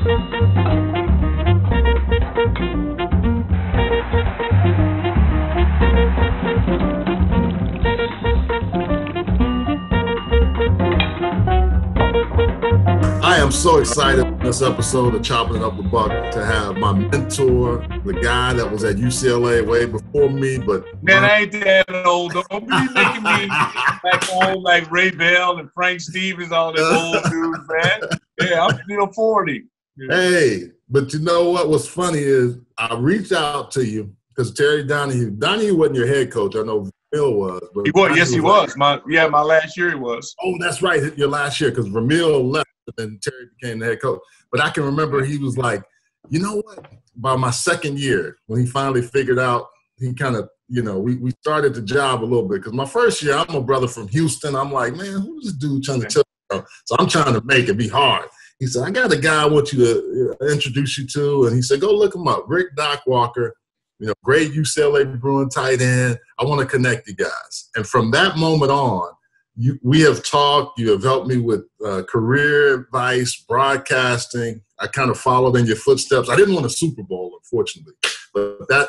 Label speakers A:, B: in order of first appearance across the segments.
A: I am so excited in this episode of Chopping It Up with Buck to have my mentor, the guy that was at UCLA way before me. But
B: man, I ain't that old. Don't be making me like old like Ray Bell and Frank Stevens, all them old dudes, man. Yeah, I'm still 40.
A: Hey, but you know what was funny is I reached out to you because Terry Donahue wasn't your head coach. I know Vermeil was. But
B: he was. Yes, he was. My last year he was.
A: Oh, that's right. Your last year because Vermeil left and Terry became the head coach. But I can remember he was like, you know what? By my second year, when he finally figured out, he kind of, we started the job a little bit. Because my first year, I'm a brother from Houston. I'm like, man, who's this dude trying to tell me? So I'm trying to make it be hard. He said, I got a guy I want you to introduce you to. And he said, go look him up. Rick Doc Walker, great UCLA Bruin tight end. I want to connect you guys. And from that moment on, we have talked. You have helped me with career advice, broadcasting. I kind of followed in your footsteps. I didn't win a Super Bowl, unfortunately. But that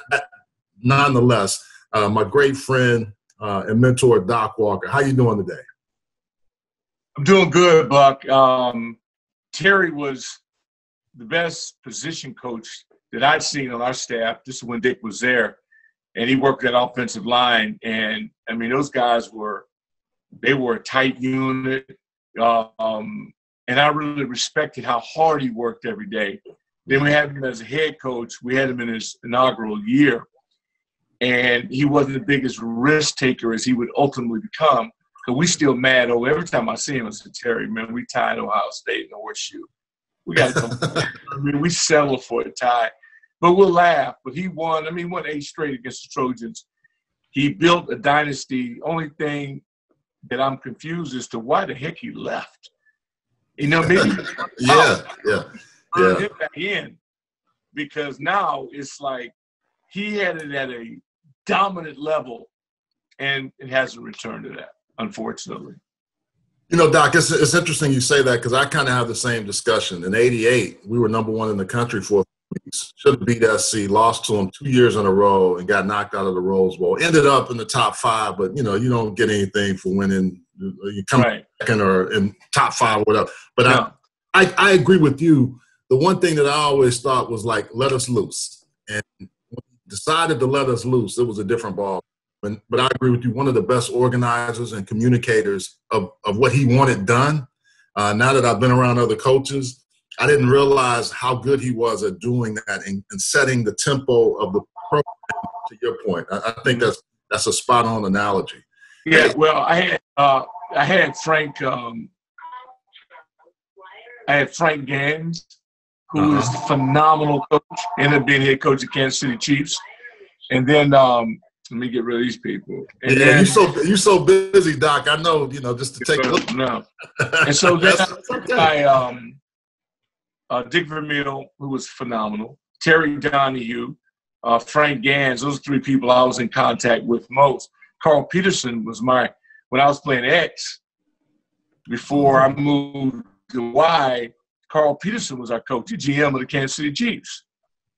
A: nonetheless, my great friend and mentor, Doc Walker. How you doing today?
B: I'm doing good, Buck. Terry was the best position coach that I'd seen on our staff. This is when Dick was there. And he worked that offensive line. And, I mean, those guys were a tight unit. And I really respected how hard he worked every day. Then we had him as a head coach. We had him in his inaugural year. And he wasn't the biggest risk taker as he would ultimately become. Because we still mad over every time I see him, I say, Terry, man, we tied Ohio State in the horseshoe. We got to come. I mean, we settled for a tie. But we'll laugh. But he won. I mean, he won 8 straight against the Trojans. He built a dynasty. Only thing that I'm confused as to why the heck he left. Maybe him back in, because now it's like he had it at a dominant level, and it hasn't returned to that, unfortunately.
A: Doc, it's interesting you say that because I kind of have the same discussion. In '88, we were number 1 in the country for weeks. Should have beat SC, lost to them 2 years in a row, and got knocked out of the Rose Bowl. Ended up in the top 5, but you don't get anything for winning. You come second or in top 5 or whatever. But yeah. I agree with you. The one thing that I always thought was like, let us loose. And when he decided to let us loose, it was a different ball. But I agree with you. One of the best organizers and communicators of what he wanted done. Now that I've been around other coaches, I didn't realize how good he was at doing that and setting the tempo of the program. To your point, I think that's a spot-on analogy.
B: Yeah, well, I had Frank. I had Frank Gans, who is a phenomenal coach, ended up being head coach of Kansas City Chiefs, and then let me get rid of these people. And then,
A: you're so busy, Doc. I know, just to take a look.
B: No. And so then I Dick Vermeil, who was phenomenal, Terry Donahue, Frank Gans. Those are 3 people I was in contact with most. Carl Peterson was when I was playing X, before I moved to Y, Carl Peterson was our coach, the GM of the Kansas City Chiefs.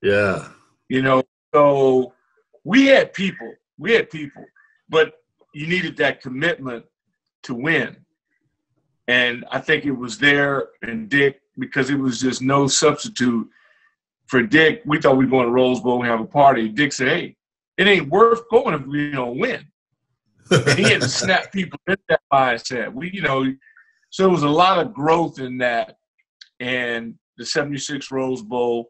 A: Yeah.
B: So we had people, but you needed that commitment to win. And I think it was there in Dick, because it was just no substitute for Dick. We thought we were going to Rose Bowl and have a party. Dick said, hey, it ain't worth going if we don't win. And he had to snap people into that mindset. So there was a lot of growth in that. And the 76 Rose Bowl,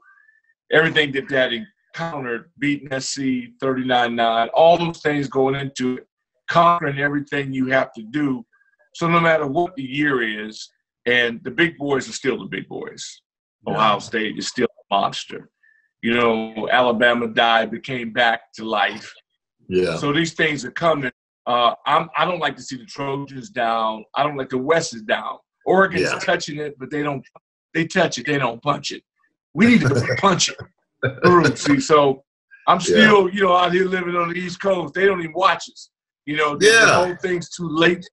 B: everything that encountered, beating SC 39-9, all those things going into it, conquering everything you have to do. So no matter what the year is, and the big boys are still the big boys. Ohio State is still a monster. Alabama died but came back to life. Yeah. So these things are coming. I don't like to see the Trojans down. I don't like the West is down. Oregon's touching it, but they touch it, they don't punch it. We need to punch it. See, so I'm still, out here living on the East Coast. They don't even watch us. The whole thing's too late.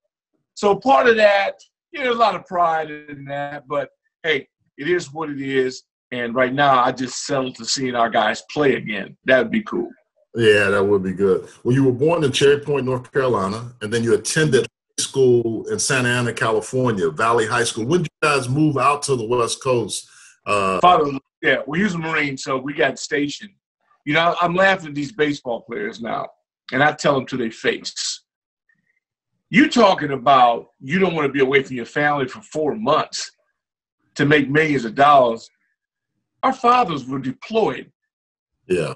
B: So part of that, there's a lot of pride in that, but hey, it is what it is. And right now, I just settled to seeing our guys play again. That would be cool.
A: Yeah, that would be good. Well, you were born in Cherry Point, North Carolina, and then you attended high school in Santa Ana, California, Valley High School. When did you guys move out to the West Coast?
B: Father, yeah, well, he was a Marine, so we got stationed. You know, I'm laughing at these baseball players now, and I tell them to their face, you talking about you don't want to be away from your family for 4 months to make millions of dollars. Our fathers were deployed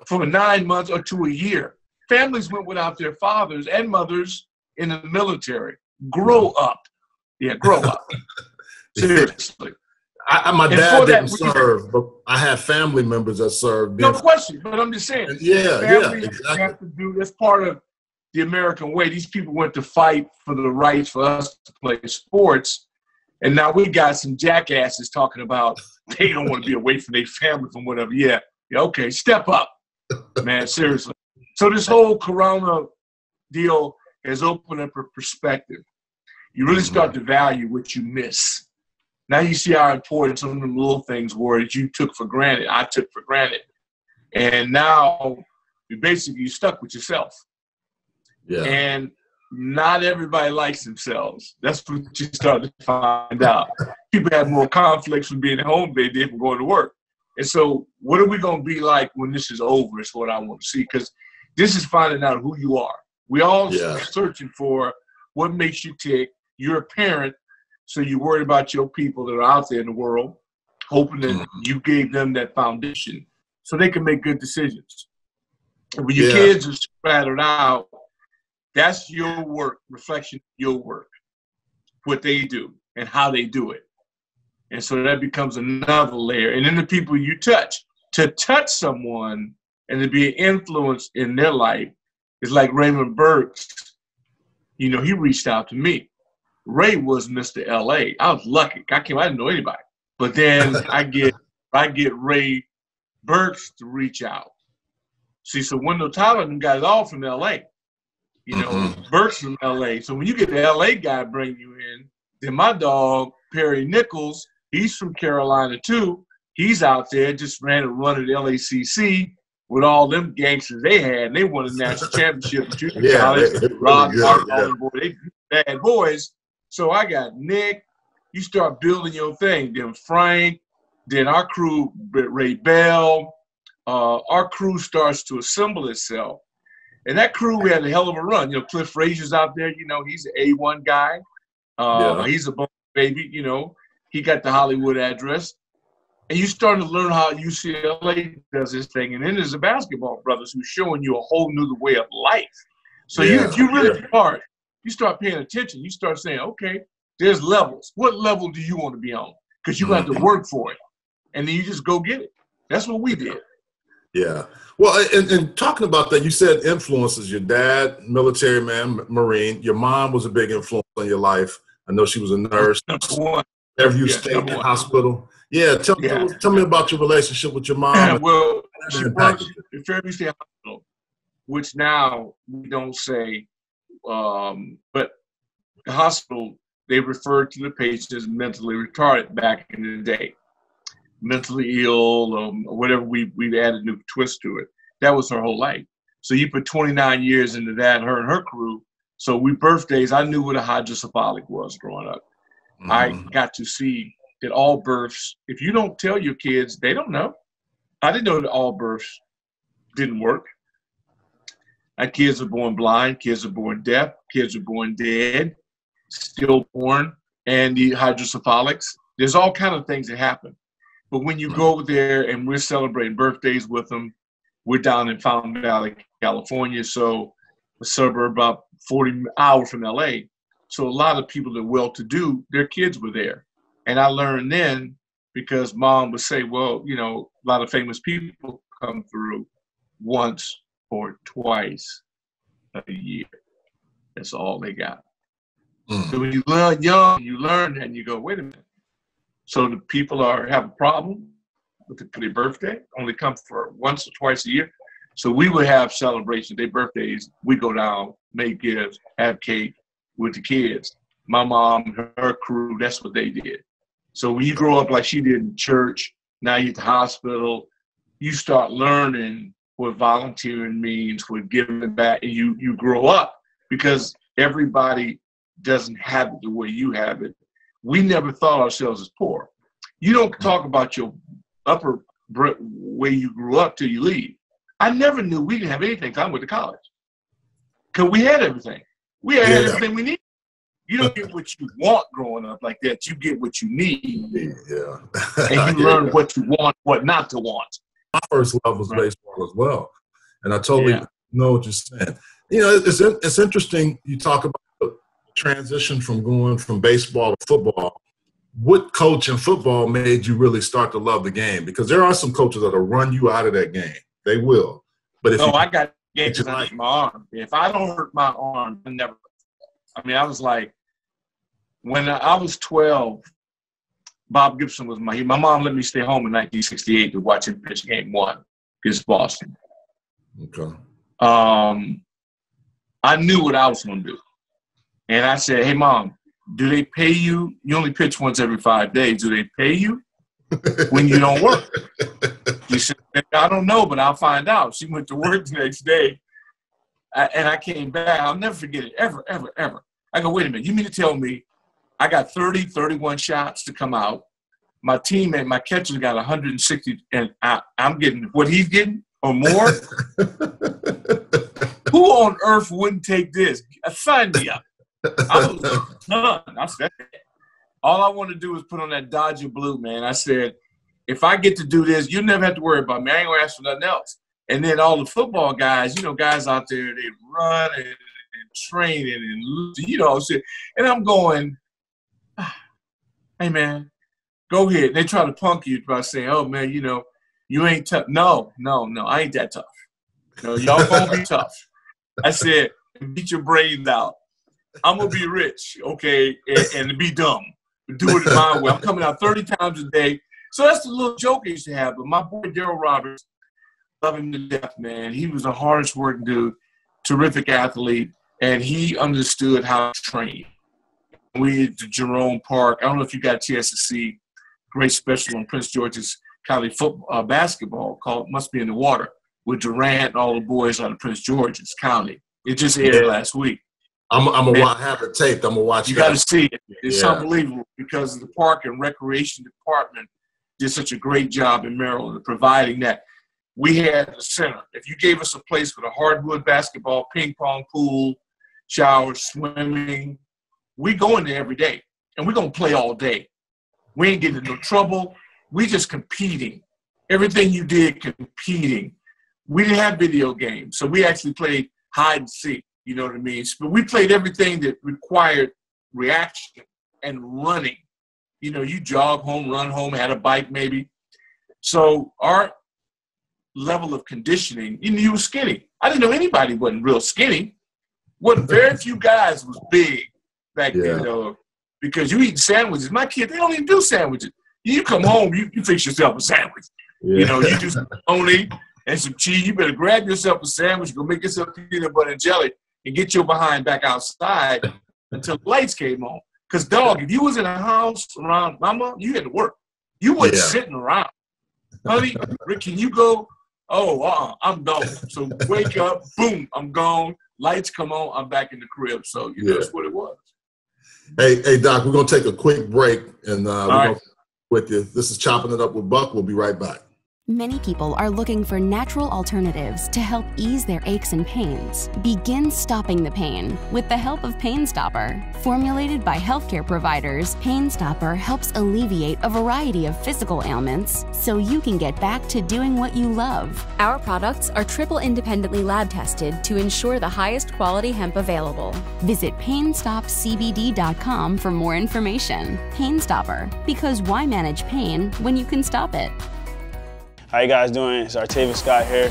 B: for 9 months or to a year. Families went without their fathers and mothers in the military. Grow up. Yeah, grow up. Seriously.
A: My dad didn't serve, but I have family members that served.
B: No question, but I'm just saying.
A: Exactly.
B: Have to do, that's part of the American way. These people went to fight for the rights for us to play sports, and now we got some jackasses talking about they don't want to be away from their family from whatever. Yeah, okay, step up, man, seriously. So this whole Corona deal has opened up a perspective. You really start to value what you miss. Now you see how important some of them little things were that you took for granted, I took for granted. And now you're stuck with yourself. Yeah. And not everybody likes themselves. That's what you start to find out. People have more conflicts from being at home than they did from going to work. And so what are we going to be like when this is over is what I want to see, because this is finding out who you are. We all searching for what makes you tick. You're a parent, so you're worried about your people that are out there in the world, hoping that you gave them that foundation so they can make good decisions. And when your kids are splattered out, that's your work, reflection of your work, what they do and how they do it. And so that becomes another layer. And then the people you touch. To touch someone and to be an influence in their life is like Raymond Burks. You know, he reached out to me. Ray was Mr. LA. I was lucky. I didn't know anybody. But then I get Ray Burks to reach out. See, so Wendell Tyler and them guys all from LA. You know, Burks from LA. So when you get the LA guy bring you in, then my dog, Perry Nichols, he's from Carolina too. He's out there, just ran a run at LACC with all them gangsters they had. And they won a national championship in junior college. Rod, they bad boys. So I got Nick. You start building your thing. Then Frank. Then our crew, Ray Bell. Our crew starts to assemble itself. And that crew, we had a hell of a run. You know, Cliff Frazier's out there. You know, he's an A1 guy. He's a baby. You know, he got the Hollywood address. And you start to learn how UCLA does this thing. And then there's the basketball brothers who's showing you a whole new way of life. So if you really smart, you start paying attention. You start saying, okay, there's levels. What level do you want to be on? Because you have to work for it. And then you just go get it. That's what we did.
A: Yeah. Well, and talking about that, you said influences. Your dad, military man, Marine. Your mom was a big influence on your life. I know she was a nurse. Fairview State Hospital. Yeah. Tell me about your relationship with your mom.
B: Well, she worked at Fairview State Hospital, which now we don't say, but the hospital, they referred to the patients as mentally retarded back in the day. Mentally ill, or whatever, we've added a new twist to it. That was her whole life. So you put 29 years into that, her and her crew. So birthdays, I knew what a hydrocephalic was growing up. I got to see that all births, if you don't tell your kids, they don't know. I didn't know that all births didn't work. Kids are born blind, kids are born deaf, kids are born dead, stillborn, and the hydrocephalics. There's all kinds of things that happen. But when you go over there and we're celebrating birthdays with them, we're down in Fountain Valley, California, so a suburb about 40 hours from LA. So a lot of people that are well-to-do, their kids were there. And I learned then, because mom would say, well, you know, a lot of famous people come through once or twice a year. That's all they got. So when you learn young, you learn and you go, wait a minute. So the people have a problem with their birthday, only come for once or twice a year. So we would have celebrations, their birthdays. We go down, make gifts, have cake with the kids. My mom, her crew, that's what they did. So when you grow up like she did in church, Now you're at the hospital. You start learning what volunteering means, what giving back, and you grow up because everybody doesn't have it the way you have it. We never thought ourselves as poor. You don't talk about your upper way you grew up till you leave. I never knew we didn't have anything till I went to college. Because we had everything. We had everything we need. You don't get what you want growing up like that. You get what you need.
A: Yeah.
B: And you learn what you want, what not to want.
A: My first love was baseball as well. And I totally know what you're saying. You know, it's interesting you talk about the transition from going from baseball to football. What coach in football made you really start to love the game? Because there are some coaches that'll run you out of that game. They will. But if
B: I got games underneath my arm. If I don't hurt my arm, I never. I mean, I was like, when I was 12, Bob Gibson was my mom let me stay home in 1968 to watch him pitch game 1 against Boston.
A: Okay.
B: I knew what I was going to do. And I said, hey, Mom, do they pay you? You only pitch once every 5 days. Do they pay you when you don't work? She said, I don't know, but I'll find out. She went to work the next day. And I came back. I'll never forget it, ever, ever, ever. I go, wait a minute. You mean to tell me I got 30, 31 shots to come out. My teammate, my catcher got 160, and I'm getting what he's getting or more? Who on earth wouldn't take this? Sign me up. I was done. I said, all I want to do is put on that Dodger blue, man. I said, if I get to do this, you never have to worry about me. I ain't going to ask for nothing else. And then all the football guys, you know, guys out there, they run and train and you know, shit. And I'm going, hey, man, go ahead. They try to punk you by saying, oh, man, you know, you ain't tough. No, I ain't that tough. No, y'all going to be tough. I said, beat your brains out. I'm going to be rich, okay, and be dumb. Do it my way. I'm coming out 30 times a day. So that's the little joke I used to have. But my boy, Daryl Roberts, love him to death, man. He was the hardest working dude, terrific athlete, and he understood how to train. We at Jerome Park. I don't know if you got a chance to see great special on Prince George's County football, basketball called Must Be in the Water with Durant and all the boys out of Prince George's County. It just aired last week.
A: I'm gonna have it taped. I'm gonna watch it.
B: You got to see it. It's unbelievable because the Park and Recreation Department did such a great job in Maryland of providing that. We had the center. If you gave us a place for the hardwood basketball, ping pong, pool, showers, swimming, we go in there every day, and we're going to play all day. We ain't getting in no trouble. We just competing. Everything you did, competing. We didn't have video games, so we actually played hide and seek, you know what I mean? But we played everything that required reaction and running. You know, you jog home, run home, had a bike maybe. So our level of conditioning, you were skinny. I didn't know anybody wasn't real skinny. Very few guys was big back then, though, because you eat sandwiches. My kids, they don't even do sandwiches. You come home, you fix yourself a sandwich. Yeah. You know, you do some bologna and some cheese. You better grab yourself a sandwich, go make yourself peanut butter and jelly, and get your behind back outside until the lights came on. Because, dog, if you was in a house around mama, you had to work. You wasn't sitting around. Honey, Rick, can you go? Oh, I'm gone. So wake up, boom, I'm gone. Lights come on, I'm back in the crib. So that's what it was.
A: Hey, Doc, we're going to take a quick break, and we're going to with you. This is Chopping It Up with Buck. We'll be right back.
C: Many people are looking for natural alternatives to help ease their aches and pains. Begin stopping the pain with the help of Pain Stopper. Formulated by healthcare providers, Pain Stopper helps alleviate a variety of physical ailments so you can get back to doing what you love. Our products are triple independently lab tested to ensure the highest quality hemp available. Visit PainStopCBD.com for more information. Pain Stopper, because why manage pain when you can stop it?
D: How you guys doing? It's Artavis Scott here.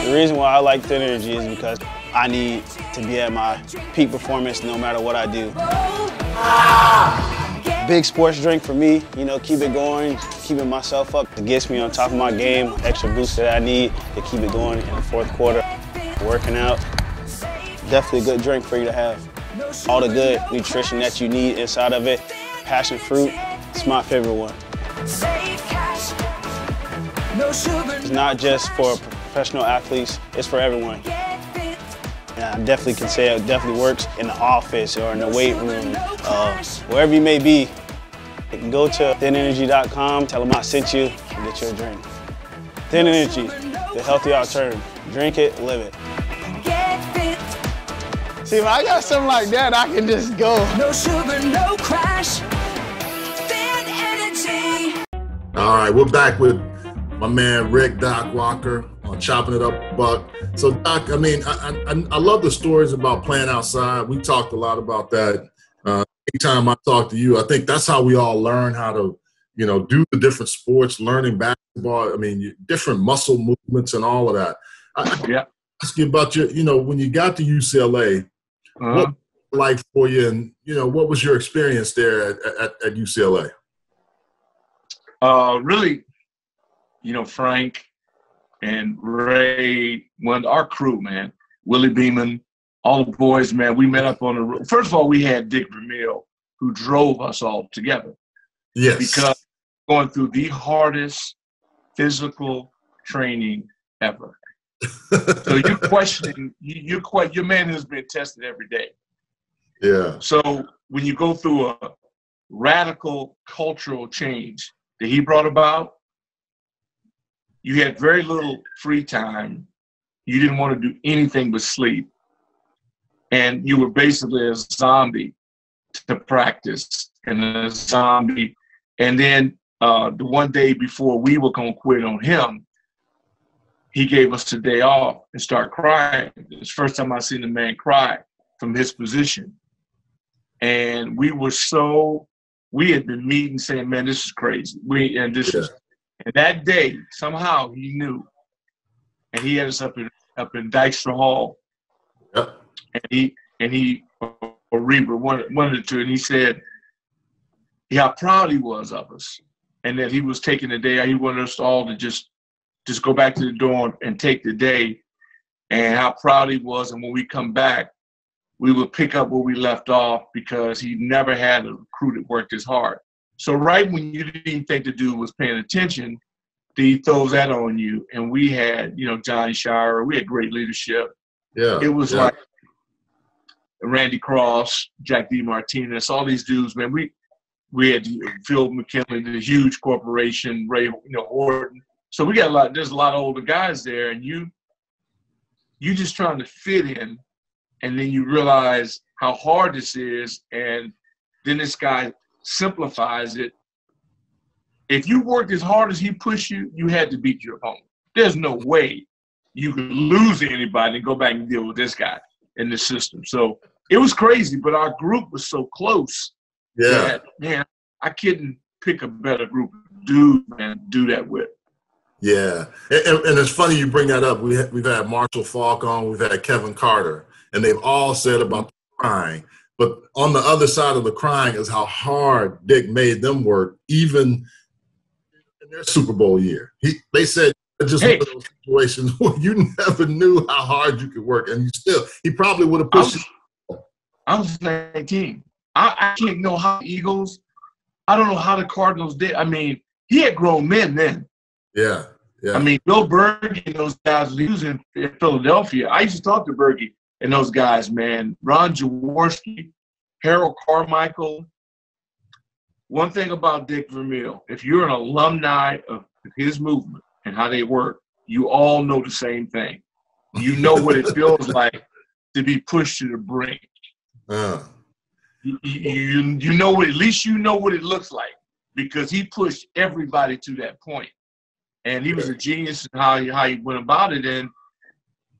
D: The reason why I like Thin Energy is because I need to be at my peak performance no matter what I do. Big sports drink for me, keep it going, keeping myself up. It gets me on top of my game, extra boost that I need to keep it going in the fourth quarter. Working out, definitely a good drink for you to have. All the good nutrition that you need inside of it. Passion fruit, It's my favorite one. It's not just for professional athletes, it's for everyone. And I definitely can say it definitely works in the office or in the weight room, wherever you may be. You can go to thinenergy.com, tell them I sent you, and get you a drink. Thin Energy, the healthy alternative. Drink it, live it. See, when I got something like that, I can just go.
E: No sugar, no crash. Thin Energy.
A: All right, we're back with my man Rick Doc Walker on Chopping It Up Buck. So Doc, I mean, I love the stories about playing outside. We talked a lot about that. Anytime I talk to you, I think that's how we all learn how to, you know, do the different sports, learning basketball. I mean, different muscle movements and all of that. I ask you about your, you know, when you got to UCLA, what was it like for you, and you know, what was your experience there at UCLA?
B: Really, you know, Frank and Ray, our crew, man, Willie Beeman, all the boys, man, we met up on the road. First of all, we had Dick Vermeil, who drove us all together.
A: Yes.
B: Because going through the hardest physical training ever. So you're questioning, your man has been tested every day.
A: Yeah.
B: So when you go through a radical cultural change that he brought about, you had very little free time. You didn't want to do anything but sleep. And you were basically a zombie to practice, and a zombie. And then the one day before we were going to quit on him, he gave us the day off and started crying. It was the first time I seen a man cry from his position. And we had been meeting saying, man, this is crazy. And that day, somehow he knew. And he had us up in Dykstra Hall.
A: Yep.
B: And he or Reber, one of the two, and he said how proud he was of us, and that he was taking the day. He wanted us all to just go back to the dorm and take the day, and how proud he was. And when we come back, we would pick up where we left off, because he never had a recruit that worked as hard. So right when you didn't think the dude was paying attention, he throws that on you. And we had, you know, Johnny Shire. We had great leadership.
A: Yeah.
B: It was like Randy Cross, Jack D. Martinez, all these dudes, man. We had Phil McKinley, the huge corporation, Ray, you know, Horton. So we got there's a lot of older guys there, and you just trying to fit in, and then you realize how hard this is, and then this guy simplifies it. If you worked as hard as he pushed you, you had to beat your opponent. There's no way you could lose to anybody and go back and deal with this guy in the system. So it was crazy, but our group was so close.
A: Yeah.
B: That, man, I couldn't pick a better group of dudes, man, to do that with.
A: Yeah. And it's funny you bring that up. We've had Marshall Falk on, we've had Kevin Carter, and they've all said about the crying. But on the other side of the crying is how hard Dick made them work, even in their Super Bowl year. They said it's just one of those situations where you never knew how hard you could work, and he probably would have pushed you.
B: I was 19. I can't know how the Eagles, I don't know how the Cardinals did. I mean, he had grown men then.
A: Yeah, yeah.
B: I mean, Bill Berge and those guys, he was in Philadelphia. I used to talk to Berge and those guys, man. Ron Jaworski, Harold Carmichael. One thing about Dick Vermeil, if you're an alumni of his movement and how they work, you all know the same thing. You know what it feels like to be pushed to the brink. You know what, at least you know what it looks like, because he pushed everybody to that point. And he was a genius in how he went about it.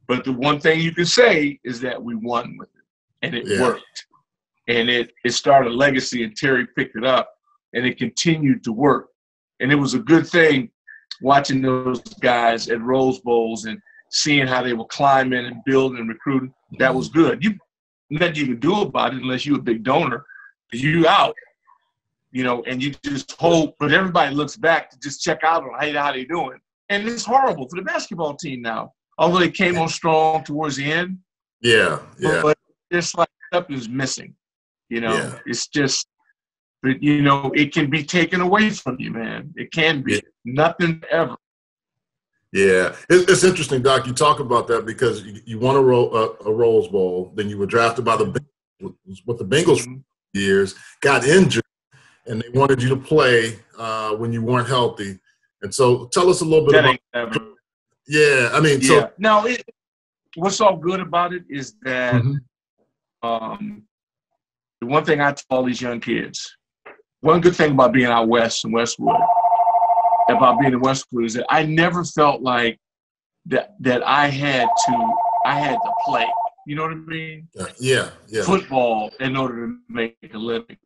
B: But the one thing you can say is that we won with it, and it worked. And it started a legacy, and Terry picked it up, and it continued to work. And it was a good thing watching those guys at Rose Bowls and seeing how they were climbing and building and recruiting. That was good. Nothing you can do about it unless you're a big donor. You out, you know, and you just hope. But everybody looks back to just check out on how they doing. And it's horrible for the basketball team now, although they came on strong towards the end. Yeah. But it's like something is missing. You know, it's just But, you know, it can be taken away from you, man. It can be. Nothing ever.
A: Yeah. It's interesting, Doc. You talk about that because you won a Rose Bowl. Then you were drafted by the Bengals for years, got injured, and they wanted you to play when you weren't healthy. And so tell us a little bit about – Yeah, I mean – So,
B: now, what's all good about it is that the one thing I tell all these young kids, one good thing about being out west in Westwood, about being in Westwood, is that I never felt like that I had to play. You know what I mean?
A: Yeah.
B: Football in order to make a living.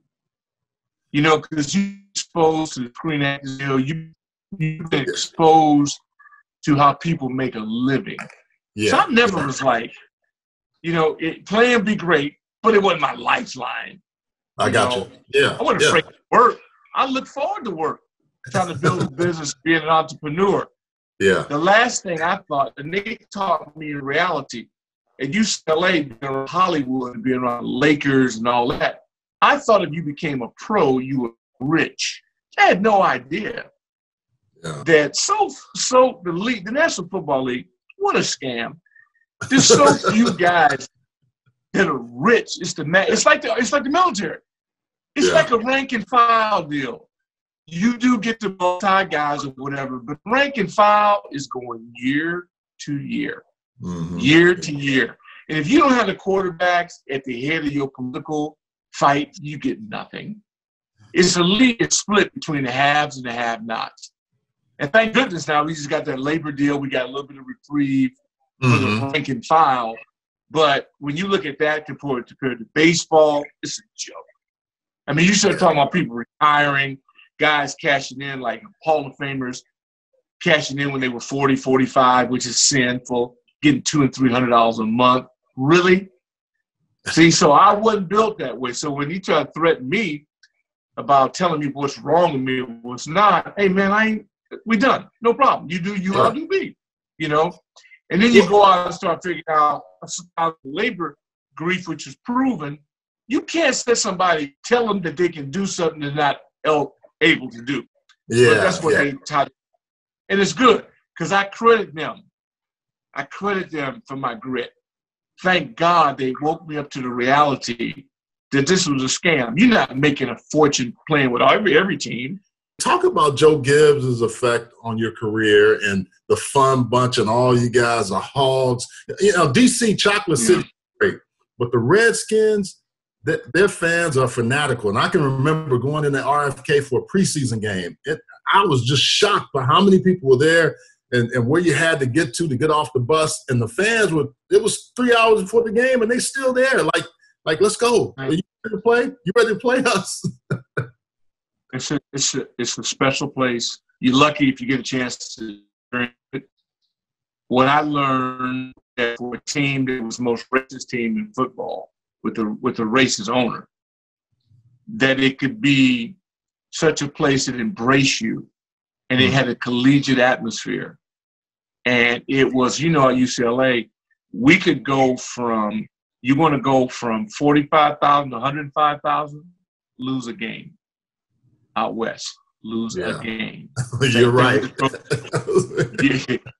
B: You know, because you're exposed to the Queen Anne's, you've been exposed to how people make a living. Yeah. So I never was like, you know, playing be great, but it wasn't my lifeline.
A: I got you. Yeah.
B: I wasn't afraid to work. I look forward to work, trying to build a business, being an entrepreneur. Yeah. The last thing I thought, and they taught me in reality, at UCLA, being around Hollywood, being around Lakers and all that, I thought if you became a pro, you were rich. I had no idea that the league, the National Football League, what a scam. There's so few guys that are rich. It's like the military. It's like a rank and file deal. You do get the multi guys or whatever, but rank and file is going year to year, year to year. And if you don't have the quarterbacks at the head of your political fight, you get nothing. It's a league. It's split between the haves and the have-nots. And thank goodness now we just got that labor deal. We got a little bit of reprieve for the rank and file. But when you look at that compared to baseball, it's a joke. I mean, you start talking about people retiring, guys cashing in like Hall of Famers, cashing in when they were 40, 45, which is sinful, getting $200 and $300 a month. Really? See, so I wasn't built that way. So when you try to threaten me about telling me what's wrong with me and what's not, hey, man, we done. No problem. You do you, I'll do me, you know? And then you go out and start figuring out labor grief, which is proven. You can't let somebody tell them that they can do something they're not able to do. Yeah, but that's what they taught. And it's good because I credit them. I credit them for my grit. Thank God they woke me up to the reality that this was a scam. You're not making a fortune playing with every team.
A: Talk about Joe Gibbs' effect on your career and the fun bunch and all you guys are hogs. You know, D.C. Chocolate City is great, but the Redskins, their fans are fanatical. And I can remember going in the RFK for a preseason game. I was just shocked by how many people were there and where you had to get off the bus. And the fans it was 3 hours before the game and they still there. Like, let's go. Are you ready to play? You ready to play us?
B: It's a special place. You're lucky if you get a chance to experience it. What I learned that for a team that was the most racist team in football, with the racist owner, that it could be such a place that embraced you, and it had a collegiate atmosphere. And it was, you know, at UCLA, we could go from, you want to go from 45,000 to 105,000, lose a game. Out west, lose a game.
A: You're right.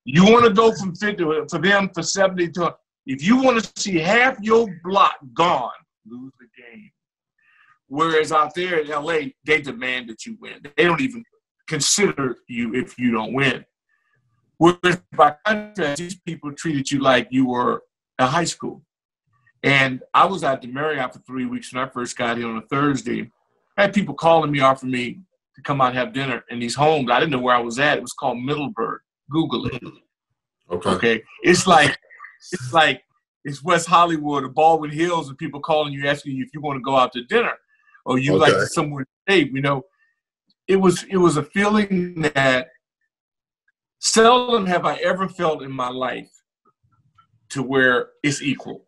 B: You want to go from 50 for them for 70 to. If you want to see half your block gone, lose the game. Whereas out there in LA, they demand that you win. They don't even consider you if you don't win. Whereas by contrast, these people treated you like you were a high school. And I was at the Marriott for 3 weeks when I first got here on a Thursday. I had people calling me, offering me to come out and have dinner in these homes. I didn't know where I was at. It was called Middleburg. Google it. Okay. It's West Hollywood or Baldwin Hills, and people calling you, asking you if you want to go out to dinner or you like somewhere to stay. You know, it was a feeling that seldom have I ever felt in my life to where it's equal.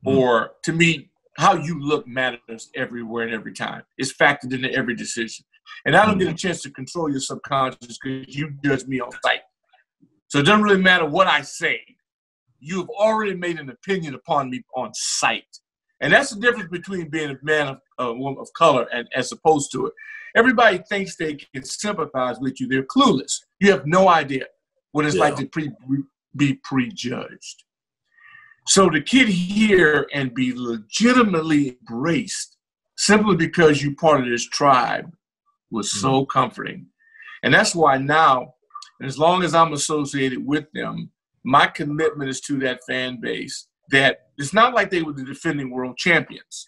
B: Or to me, how you look matters everywhere and every time. It's factored into every decision. And I don't get a chance to control your subconscious because you judge me on sight. So it doesn't really matter what I say. You've already made an opinion upon me on sight. And that's the difference between being a man of woman of color and as opposed to it. Everybody thinks they can sympathize with you. They're clueless. You have no idea what it's like to be prejudged. So the kid here and be legitimately embraced simply because you're part of this tribe was so comforting. And that's why now, as long as I'm associated with them, my commitment is to that fan base that it's not like they were the defending world champions.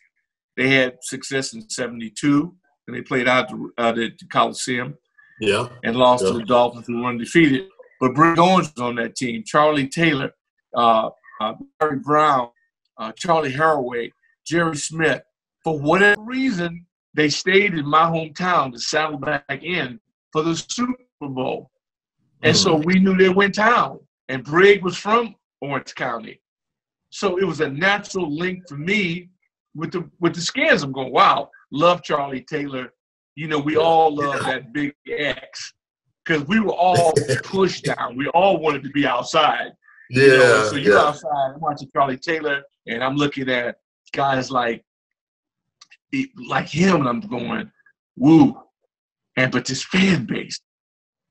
B: They had success in '72 and they played out at the Coliseum and lost to the Dolphins who were undefeated. But Brick Owens was on that team, Charlie Taylor, Barry Brown, Charlie Haraway, Jerry Smith. For whatever reason, they stayed in my hometown to saddle back in for the Super Bowl. And so we knew they went town. And Brig was from Orange County. So it was a natural link for me with the Skins. I'm going, wow, love Charlie Taylor. You know, we all love that big X because we were all pushed down. We all wanted to be outside.
A: Yeah.
B: You know? So you're outside, I'm watching Charlie Taylor, and I'm looking at guys like him, and I'm going, woo. But this fan base,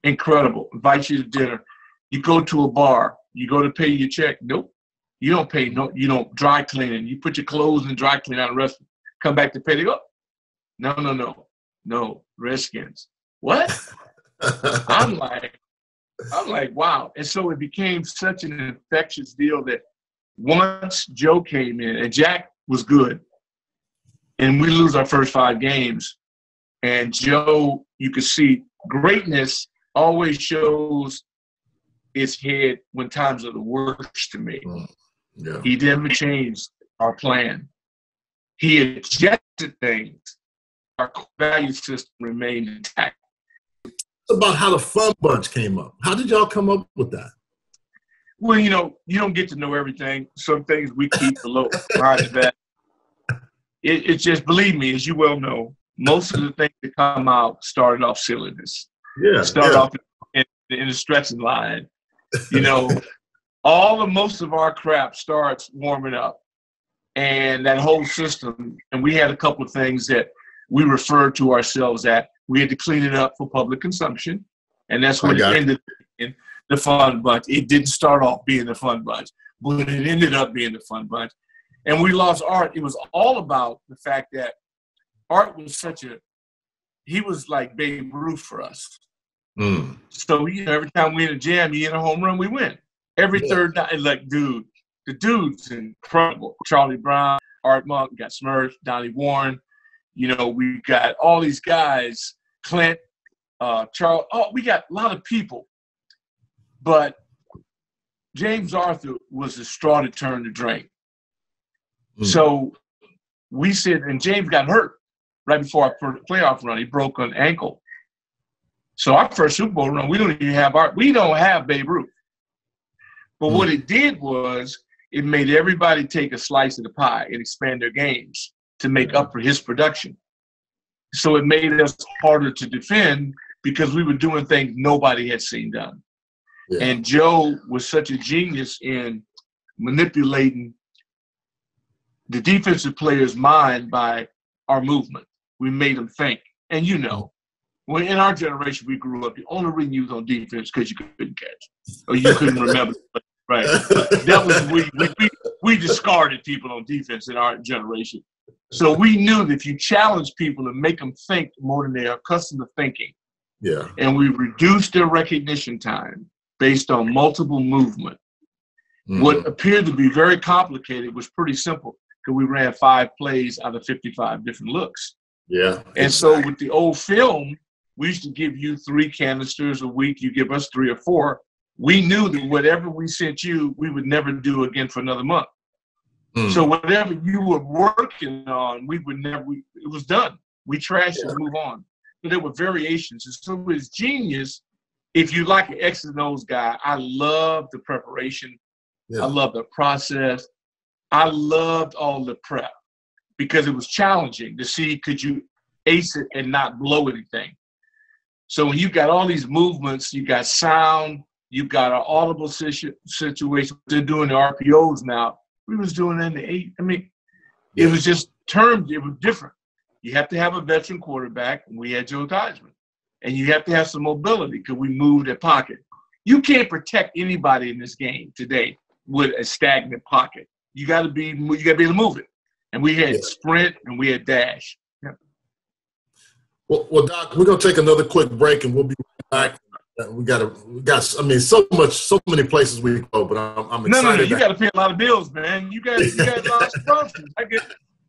B: incredible. Invite you to dinner. You go to a bar. You go to pay your check. Nope. You don't pay. No, you don't dry cleaning. You put your clothes in dry clean out of the restaurant. Come back to pay. They go, no, Redskins. What? I'm like, wow. And so it became such an infectious deal that once Joe came in, and Jack was good, and we lose our first 5 games, and Joe, you could see greatness always shows its head when times are the worst to me. Yeah. He never changed our plan. He adjusted things. Our value system remained intact.
A: About how the Fun Bunch came up. How did y'all come up with that?
B: Well, you know, you don't get to know everything. Some things we keep below behind the back. It's just, believe me, as you well know, most of the things that come out started off silliness.
A: Yeah.
B: Started off in the stretching line. You know, most of our crap starts warming up. And that whole system, and we had a couple of things that we referred to ourselves at. We had to clean it up for public consumption. And that's what it ended in the Fun Bunch. It didn't start off being the Fun Bunch, but it ended up being the Fun Bunch. And we lost Art. It was all about the fact that Art was he was like Babe Ruth for us. So, you know, every time we in a jam, he hit a home run, we win. Every third night, like, dude, the dude's incredible. Charlie Brown, Art Monk, got Smurf, Donnie Warren. You know, we got all these guys, Clint, Charles. Oh, we got a lot of people. But James Arthur was the straw that turned the drink. So we said, and James got hurt right before our playoff run. He broke an ankle. So our first Super Bowl run, we don't have Babe Ruth. But what it did was it made everybody take a slice of the pie and expand their games to make up for his production. So it made us harder to defend because we were doing things nobody had seen done. Yeah. And Joe was such a genius in manipulating the defensive player's mind by our movement. We made them think. And you know, when in our generation we grew up, the only reason you was on defense because you couldn't catch or you couldn't remember. Right. That was we discarded people on defense in our generation. So we knew that if you challenge people and make them think more than they are accustomed to thinking, and we reduced their recognition time based on multiple movement. What appeared to be very complicated was pretty simple because we ran 5 plays out of 55 different looks. Yeah. And so with the old film, we used to give you 3 canisters a week. You give us 3 or 4. We knew that whatever we sent you, we would never do again for another month. So whatever you were working on, we would never, it was done. We trashed it and move on. But there were variations. And so it was genius. If you like an X and O's guy, I love the preparation. I love the process. I loved all the prep because it was challenging to see could you ace it and not blow anything. So when you got all these movements, you got sound, you got an audible situation. They're doing the RPOs now. We was doing that in the 8. I mean, It was just termed, it was different. You have to have a veteran quarterback, and we had Joe Theismann. And you have to have some mobility because we moved the pocket. You can't protect anybody in this game today with a stagnant pocket. You got to be able to move it. And we had sprint and we had dash. Yeah.
A: Well, Doc, we're gonna take another quick break, and we'll be right back. We got. I mean, so many places we go, but I'm excited.
B: No. You got to pay a lot of bills, man. You got a lot of sponsors. I get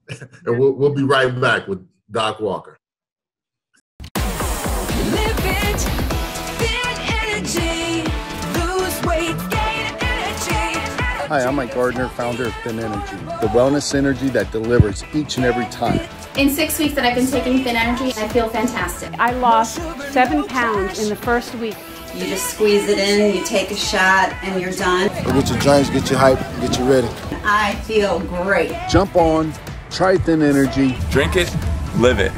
B: it.
A: And we'll be right back with Doc Walker.
E: Live it, thin energy, lose weight, gain energy.
F: Hi, I'm Mike Gardner, founder of Thin Energy, the wellness energy that delivers each and every time.
G: In 6 weeks that I've been taking Thin Energy, I feel fantastic.
H: I lost 7 pounds in the first week.
I: You just squeeze it in, you take a shot, and you're done.
F: Get your drinks, get you hype, get you ready.
I: I feel great.
F: Jump on, try Thin Energy.
J: Drink it, live it.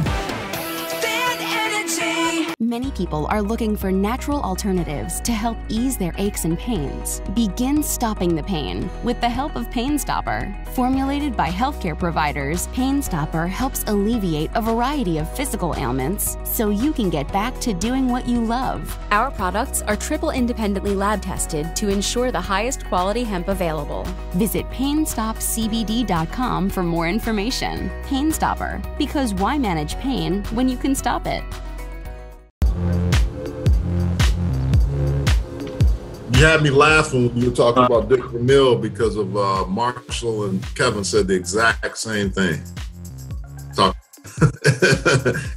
E: Thin energy.
C: Many people are looking for natural alternatives to help ease their aches and pains. Begin stopping the pain with the help of Pain Stopper. Formulated by healthcare providers, Pain Stopper helps alleviate a variety of physical ailments so you can get back to doing what you love. Our products are triple independently lab tested to ensure the highest quality hemp available. Visit PainStopCBD.com for more information. Pain Stopper, because why manage pain when you can stop it?
A: You had me laughing when you were talking about Dick Vermeil because of Marshall and Kevin said the exact same thing.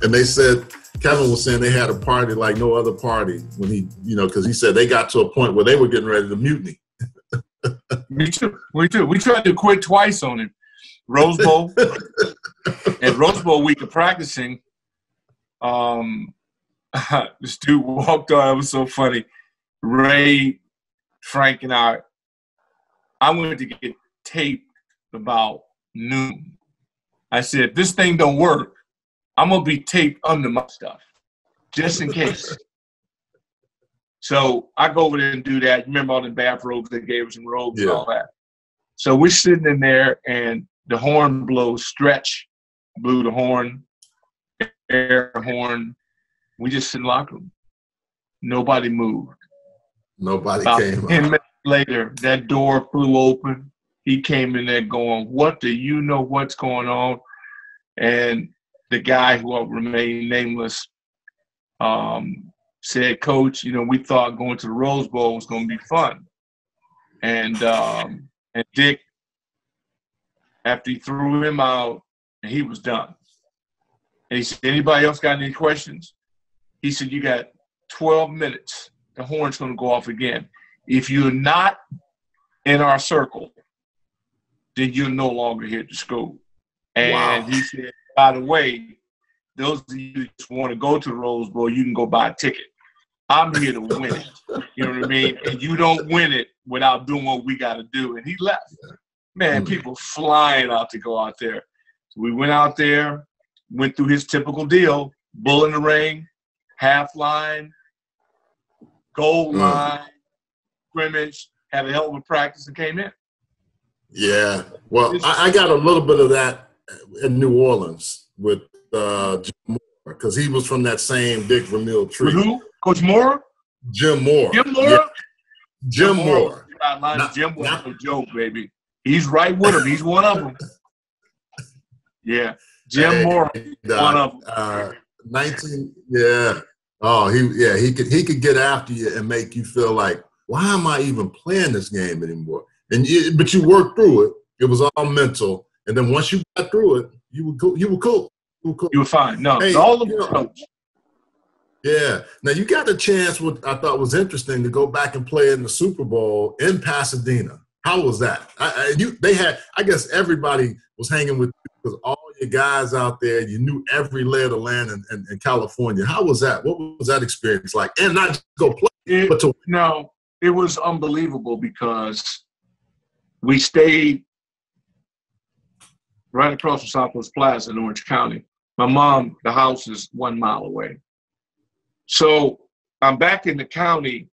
A: And they said, Kevin was saying they had a party like no other party when he, because he said they got to a point where they were getting ready to mutiny.
B: Me too. We tried to quit twice on him. Rose Bowl. At Rose Bowl week of practicing, this dude walked on. It was so funny. Ray, Frank, and I went to get taped about noon. I said, if this thing don't work, I'm going to be taped under my stuff, just in case. So I go over there and do that. You remember all the bathrobes they gave us and robes and all that. So we're sitting in there, and the horn blows. Stretch blew the horn, air horn. We just sit in the locker room. Nobody moved.
A: Nobody
B: About
A: came
B: 10
A: out.
B: minutes later, that door flew open. He came in there going, what do you know what's going on? And the guy who will remain nameless said, Coach, we thought going to the Rose Bowl was going to be fun. And Dick, after he threw him out, and he was done. And he said, anybody else got any questions? He said, you got 12 minutes. The horn's going to go off again. If you're not in our circle, then you're no longer here at the school. And he said, by the way, those of you who just want to go to the Rose Bowl, you can go buy a ticket. I'm here to win it. You know what I mean? And you don't win it without doing what we got to do. And he left. Man, people flying out to go out there. So we went out there, went through his typical deal, bull in the ring, half line, goal line, scrimmage, had a hell of a practice and came in.
A: Yeah. Well, I got a little bit of that in New Orleans with Jim Moore because he was from that same Dick Vermeil tree.
B: Who? Coach Moore?
A: Jim Moore.
B: Jim Moore?
A: Yeah. Jim Moore.
B: Jim Moore was a joke, baby. He's right with him. He's one of them. Yeah. Jim Moore, one of them.
A: 19, yeah. Oh, he could get after you and make you feel like, why am I even playing this game anymore? But you worked through it. It was all mental, and then once you got through it, you were cool. You were cool.
B: You were fine. No,
A: hey,
B: all of them coach.
A: Yeah. Now you got the chance. What I thought was interesting to go back and play in the Super Bowl in Pasadena. How was that? I guess everybody was hanging with you because all your guys out there, you knew every lay of the land in California. How was that? What was that experience like? And not just go play, but to win.
B: No, it was unbelievable because we stayed right across from Southwest Plaza in Orange County. My mom, the house is 1 mile away. So I'm back in the county.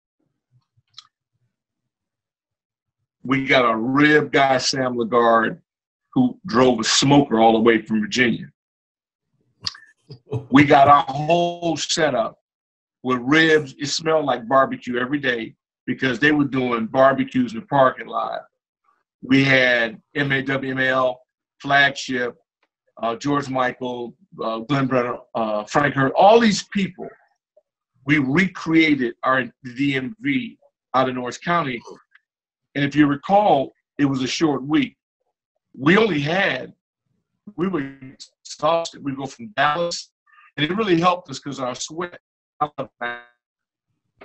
B: We got a rib guy, Sam Lagarde, who drove a smoker all the way from Virginia. We got our whole setup with ribs. It smelled like barbecue every day because they were doing barbecues in the parking lot. We had MAWML, Flagship, George Michael, Glenn Brenner, Frank Hurt, all these people. We recreated our DMV out of Norris County. And if you recall, it was a short week. We were exhausted. We go from Dallas, and it really helped us because our sweat,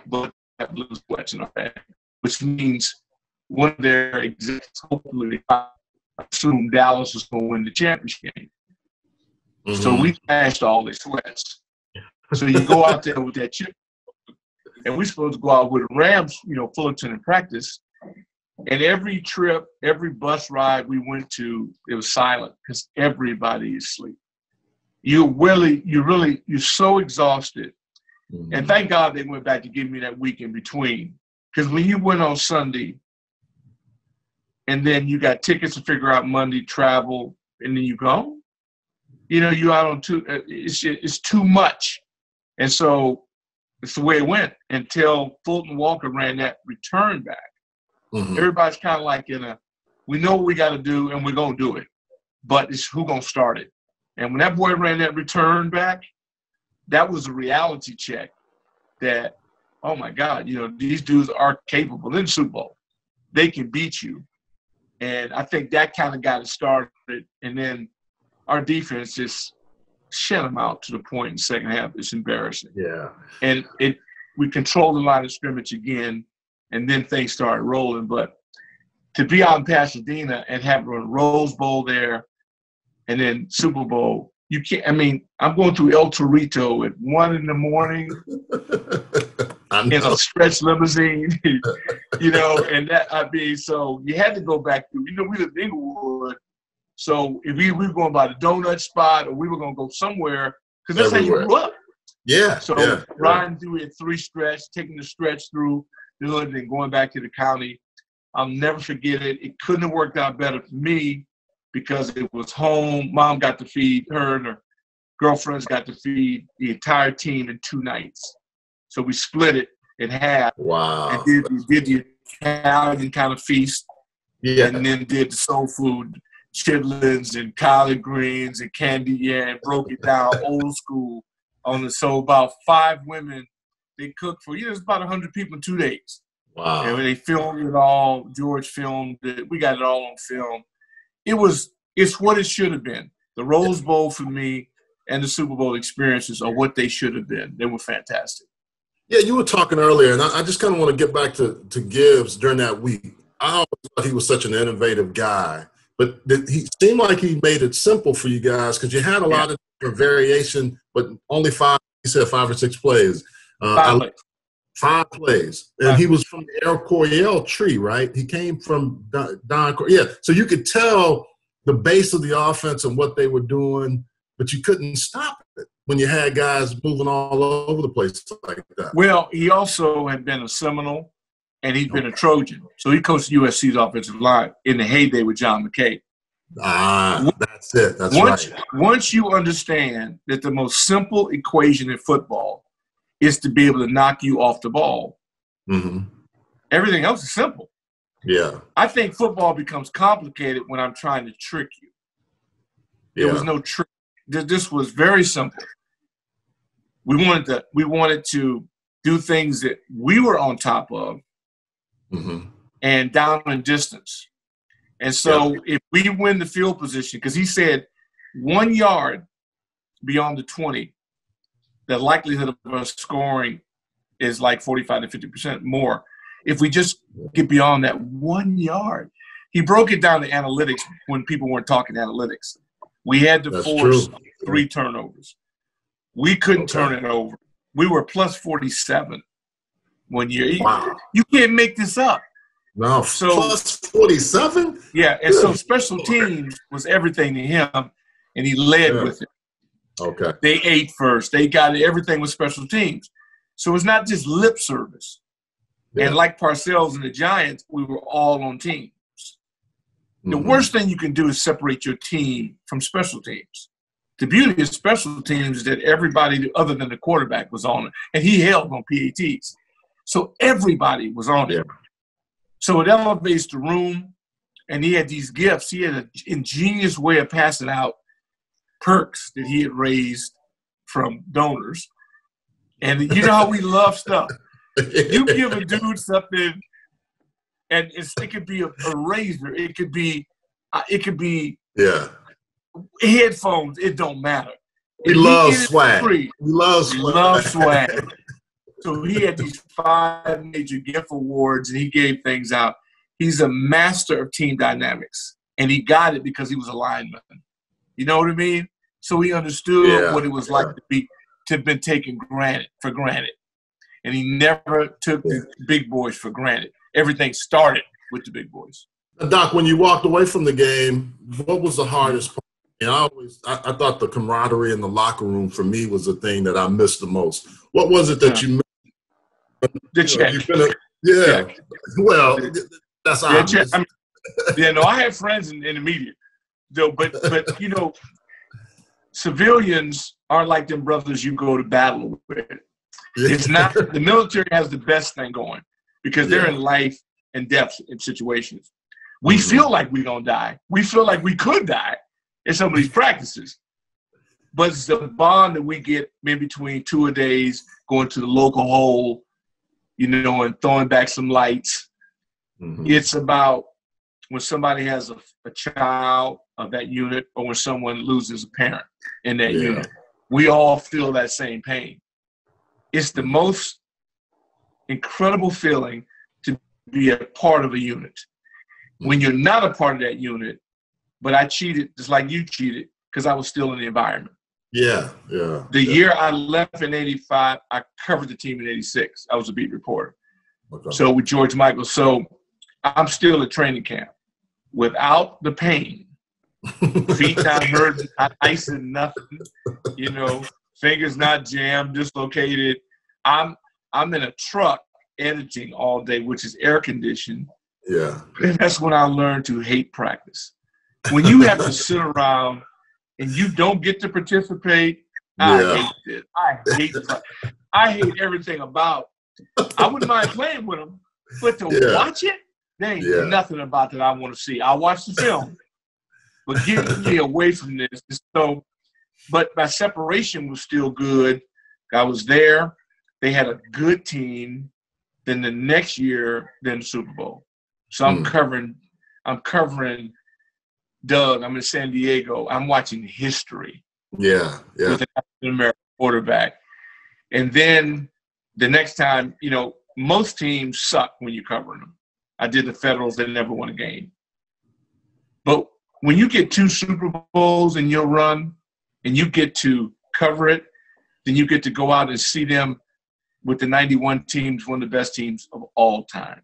B: but blue sweats in our bag, which means one of their executives, hopefully, assumed Dallas was going to win the championship game. Mm-hmm. So we cashed all their sweats. So you go out there with that chip, and we're supposed to go out with the Rams, Fullerton in practice. And every trip, every bus ride we went to, it was silent because everybody is asleep. You're so exhausted. Mm-hmm. And thank God they went back to give me that week in between. Because when you went on Sunday, and then you got tickets to figure out Monday, travel, and then you go, you're out on it's too much. And so it's the way it went until Fulton Walker ran that return back. Mm-hmm. Everybody's kind of like we know what we got to do and we're going to do it, but it's who's going to start it. And when that boy ran that return back, that was a reality check that, oh my God, these dudes are capable in the Super Bowl. They can beat you. And I think that kind of got it started. And then our defense just shut them out to the point in the second half. It's embarrassing.
A: Yeah.
B: And we controlled the line of scrimmage again. And then things started rolling. But to be out in Pasadena and have a Rose Bowl there and then Super Bowl, you can't – I'm going through El Torito at 1 in the morning in a stretch limousine, and that – so you had to go back to – we lived in Inglewood. So if we were going by the donut spot or we were going to go somewhere – because that's how you grew up.
A: Yeah.
B: So Ryan threw it 3 stretch, taking the stretch through – and going back to the county. I'll never forget it. It couldn't have worked out better for me because it was home. Mom got to feed her and her girlfriends got to feed the entire team in 2 nights. So we split it in half.
A: Wow.
B: And did the Italian kind of feast. Yeah. And then did the soul food, chitlins and collard greens and candy, and broke it down old school so about 5 women. They cooked for, it's about 100 people in 2 days. Wow. And they filmed it all. George filmed it. We got it all on film. It's what it should have been. The Rose Bowl for me and the Super Bowl experiences are what they should have been. They were fantastic.
A: Yeah, you were talking earlier, and I just kind of want to get back to Gibbs during that week. I always thought he was such an innovative guy, but he seemed like he made it simple for you guys because you had a lot of different variation, but only 5 or 6 plays. 5 plays. And he was from the El Coryell tree, right? He came from Don Coryell. Yeah, so you could tell the base of the offense and what they were doing, but you couldn't stop it when you had guys moving all over the place like that.
B: Well, he also had been a Seminole, and he'd been a Trojan. So he coached USC's offensive line in the heyday with John McKay.
A: That's it. That's right.
B: Once you understand that the most simple equation in football is to be able to knock you off the ball. Mm-hmm. Everything else is simple.
A: Yeah.
B: I think football becomes complicated when I'm trying to trick you. There was no trick. This was very simple. We wanted to do things that we were on top of and down in distance. And so if we win the field position, because he said 1 yard beyond the 20, the likelihood of us scoring is like 45 to 50% more. If we just get beyond that 1 yard, he broke it down to analytics when people weren't talking analytics. We had to force 3 turnovers. We couldn't turn it over. We were plus 47 1 year. Wow. You can't make this up.
A: No, so, plus 47?
B: Yeah, and so special teams was everything to him, and he led with it.
A: Okay.
B: They ate first. They got everything with special teams. So it's not just lip service. Yeah. And like Parcells and the Giants, we were all on teams. The worst thing you can do is separate your team from special teams. The beauty of special teams is that everybody other than the quarterback was on it, and he held on PATs. So everybody was on it. So it elevates the room, and he had these gifts. He had an ingenious way of passing out perks that he had raised from donors. And you know how we love stuff. You give a dude something, and it could be a razor. It could be headphones. It don't matter.
A: We love swag. We love
B: swag. So he had these 5 major gift awards, and he gave things out. He's a master of team dynamics, and he got it because he was a lineman. You know what I mean? So he understood what it was like to have been taken for granted. And he never took the big boys for granted. Everything started with the big boys.
A: Doc, when you walked away from the game, what was the hardest part? And I thought the camaraderie in the locker room for me was the thing that I missed the most. What was it that you missed?
B: The check.
A: Check. Well, that's obvious.
B: I have friends in the media, though, but you know, civilians aren't like them brothers you go to battle with. It's not. The military has the best thing going because they're in life and death in situations. We feel like we're gonna die. We feel like we could die in some of these practices. But it's the bond that we get in between 2-a-days, going to the local hole, you know, and throwing back some lights. It's about when somebody has a child of that unit or when someone loses a parent in that unit. We all feel that same pain. It's the most incredible feeling to be a part of a unit. When you're not a part of that unit, but I cheated just like you cheated because I was still in the environment. The year I left in 85, I covered the team in 86. I was a beat reporter. So with George Michael. So I'm still at training camp without the pain. Feet not hurt, not icing, nothing. You know, fingers not jammed, dislocated. I'm in a truck editing all day, which is air conditioned. And that's when I learned to hate practice. When you have to sit around and you don't get to participate, I hate it. I hate everything about it. I wouldn't mind playing with them, but to watch it, there ain't nothing about that I want to see. I'll watch the film, but get me away from this. So, but my separation was still good. I was there. They had a good team. Then the next year, then the Super Bowl. So I'm covering Doug. I'm in San Diego. I'm watching history. With an African-American quarterback. And then the next time, you know, most teams suck when you're covering them. I did the Federals. They never won a game. But when you get 2 Super Bowls in your run and you get to cover it, then you get to go out and see them with the 91 teams, one of the best teams of all time.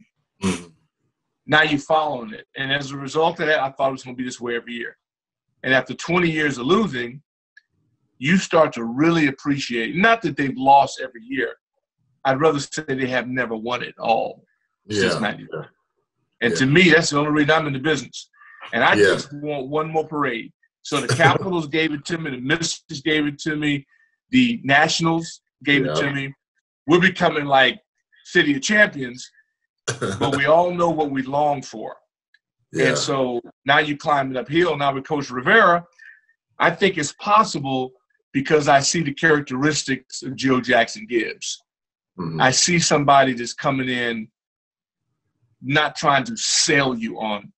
B: Now you're following it. And as a result of that, I thought it was going to be this way every year. And after 20 years of losing, you start to really appreciate, not that they've lost every year. I'd rather say they have never won it all since 91. And to me, that's the only reason I'm in the business. And I just want one more parade. So the Capitals gave it to me. The Mystics gave it to me. The Nationals gave it to me. We're becoming like City of Champions, but we all know what we long for. And so now you climb it uphill. Now with Coach Rivera, I think it's possible because I see the characteristics of Joe Jackson Gibbs. I see somebody that's coming in not trying to sell you on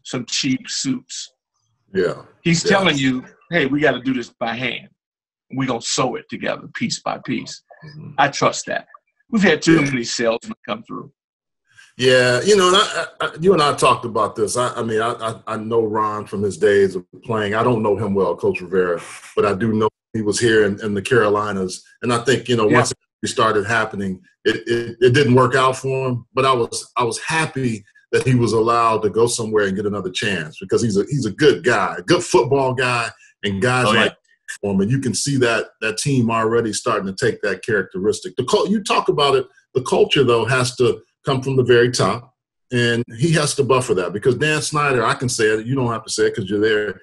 B: some cheap suits. He's telling you, hey, we got to do this by hand. We're going to sew it together piece by piece. I trust that. We've had too many salesmen come through.
A: You know, and you and I talked about this. I mean, I know Ron from his days of playing. I don't know him well, Coach Rivera, but I do know he was here in the Carolinas. And I think, you know, once it started happening, it didn't work out for him. But I was happy that he was allowed to go somewhere and get another chance because he's a good guy, a good football guy, and guys like for him. And you can see that team already starting to take that characteristic. You talk about it. The culture, though, has to come from the very top. and he has to buffer that because Dan Snyder, I can say it, you don't have to say it because you're there,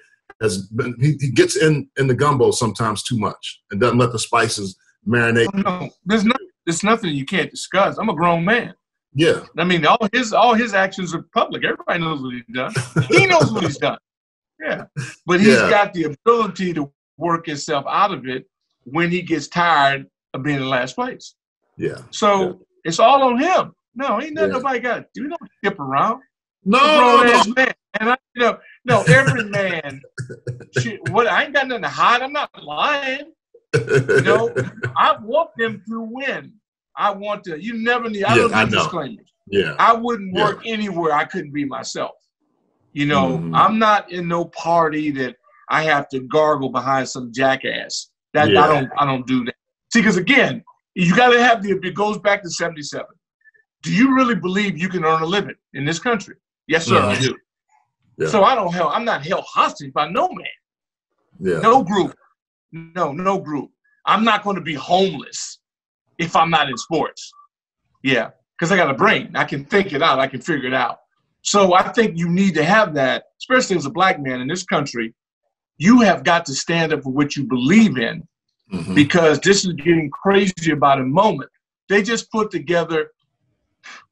A: he gets in the gumbo sometimes too much and doesn't let the spices marinate.
B: No, there's nothing you can't discuss. I'm a grown man.
A: Yeah.
B: I mean, all his actions are public. Everybody knows what he's done. He knows what he's done. Yeah. But he's got the ability to work himself out of it when he gets tired of being in last place.
A: Yeah.
B: So it's all on him. No, ain't nothing nobody got to do. We don't skip around.
A: No.
B: Man. And no, every man. I ain't got nothing to hide. I'm not lying. I want them to win. I want to. You never need. I don't need disclaimers.
A: Yeah.
B: I wouldn't work anywhere I couldn't be myself. I'm not in no party that I have to gargle behind some jackass. I don't do that. See, because again, you got to have it goes back to 77. Do you really believe you can earn a living in this country? Yes, sir, I do. Yeah. So I'm not held hostage by no man.
A: Yeah.
B: No group. No group. I'm not going to be homeless if I'm not in sports. Yeah, because I got a brain. I can think it out. I can figure it out. So I think you need to have that, especially as a black man in this country. You have got to stand up for what you believe in because this is getting crazy about a moment. They just put together,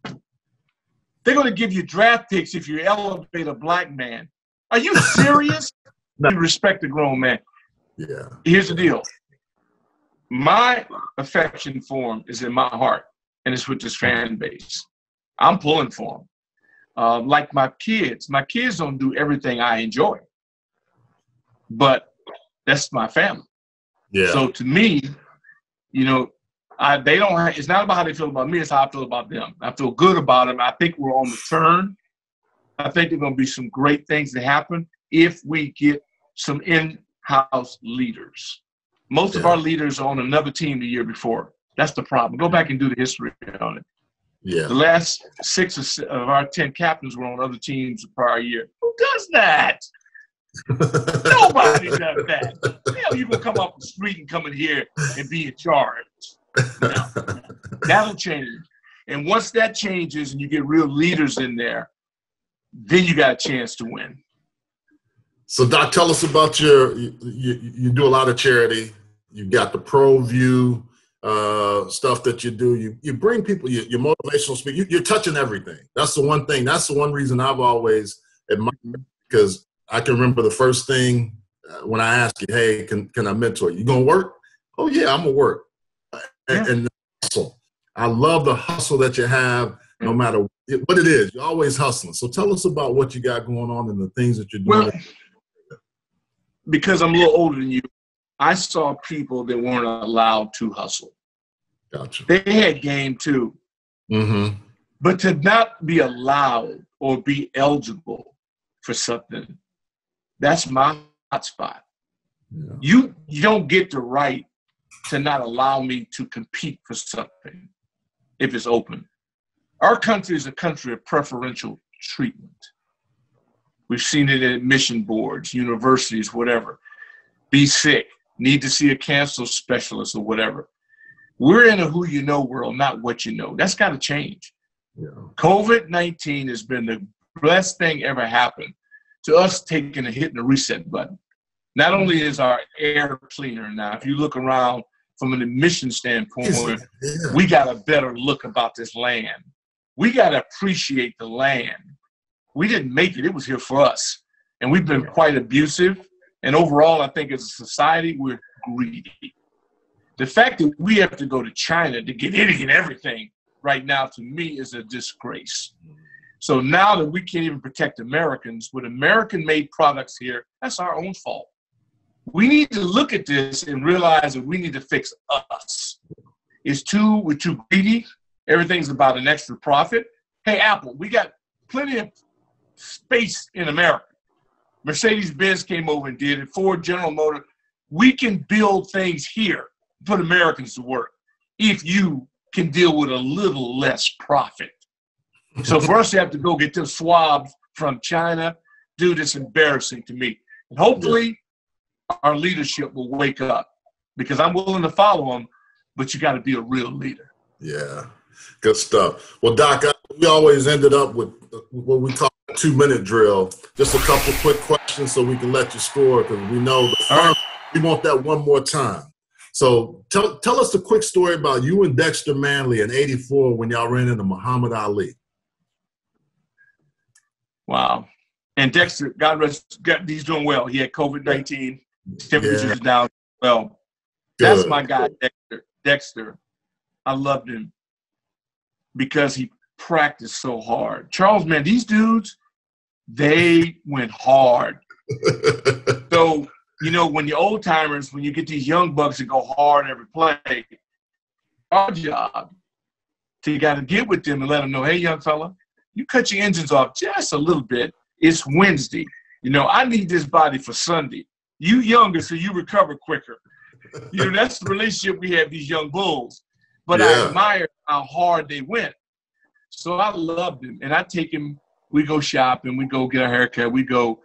B: they're going to give you draft picks if you elevate a black man. Are you serious? You respect a grown man.
A: Yeah.
B: Here's the deal. My affection for him is in my heart, and it's with this fan base. I'm pulling for him. Like my kids don't do everything I enjoy, but that's my family.
A: Yeah.
B: So to me, they don't. It's not about how they feel about me. It's how I feel about them. I feel good about them. I think we're on the turn. I think there's going to be some great things that happen if we get some in-house leaders. Most of our leaders are on another team the year before. That's the problem. Go back and do the history on it.
A: Yeah.
B: The last 6 of our 10 captains were on other teams the prior year. Who does that? Nobody does that. Hell, you can come off the street and come in here and be in charge. That'll change. And once that changes and you get real leaders in there, then you got a chance to win.
A: So, Doc, tell us about you do a lot of charity. You've got the Pro View stuff that you do. You bring people, your motivational speaker. You're touching everything. That's the one thing. That's the one reason I've always admired, because I can remember the first thing when I asked you, hey, can I mentor you? You going to work? Oh, yeah, I'm going to work. And the hustle. I love the hustle that you have, no matter what it is. You're always hustling. So tell us about what you got going on and the things that you're doing.
B: Well, because I'm a little older than you, I saw people that weren't allowed to hustle.
A: Gotcha.
B: They had game too.
A: Mm-hmm.
B: But to not be allowed or be eligible for something, that's my hot spot. Yeah. You don't get the right to not allow me to compete for something if it's open. Our country is a country of preferential treatment. We've seen it in admission boards, universities, whatever. Be sick, need to see a cancer specialist or whatever. We're in a who you know world, not what you know. That's got to change.
A: Yeah.
B: COVID-19 has been the best thing ever happened to us taking a hit and a reset button. Not only is our air cleaner now, if you look around from an admission standpoint, we got a better look about this land. We got to appreciate the land. We didn't make it. It was here for us. And we've been quite abusive. And overall, I think as a society, we're greedy. The fact that we have to go to China to get anything and everything right now, to me, is a disgrace. So now that we can't even protect Americans with American-made products here, that's our own fault. We need to look at this and realize that we need to fix us. We're too greedy. Everything's about an extra profit. Hey, Apple, we got plenty of space in America. Mercedes-Benz came over and did it. Ford, General Motors. We can build things here, put Americans to work, if you can deal with a little less profit. So for us to have to go get them swabs from China, dude, it's embarrassing to me. And hopefully our leadership will wake up, because I'm willing to follow them, but you got to be a real leader.
A: Yeah, good stuff. Well, Doc, We always ended up with what we call a 2-minute drill. Just a couple quick questions so we can let you score, because we know we want that one more time. So tell us a quick story about you and Dexter Manley in '84 when y'all ran into Muhammad Ali.
B: Wow. And Dexter, God rest, he's doing well. He had COVID-19, temperatures down. Well, that's my guy, Dexter. I loved him because he practiced so hard. Charles, man, these dudes, they went hard. So, you know, when the old timers, when you get these young bucks that go hard every play, our job to got to get with them and let them know, hey, young fella, you cut your engines off just a little bit. It's Wednesday. You know, I need this body for Sunday. You younger, so you recover quicker. You know, that's the relationship we have, these young bulls. But I admire how hard they went. So I loved him. And I take him, we go shopping, we go get a haircut, we go.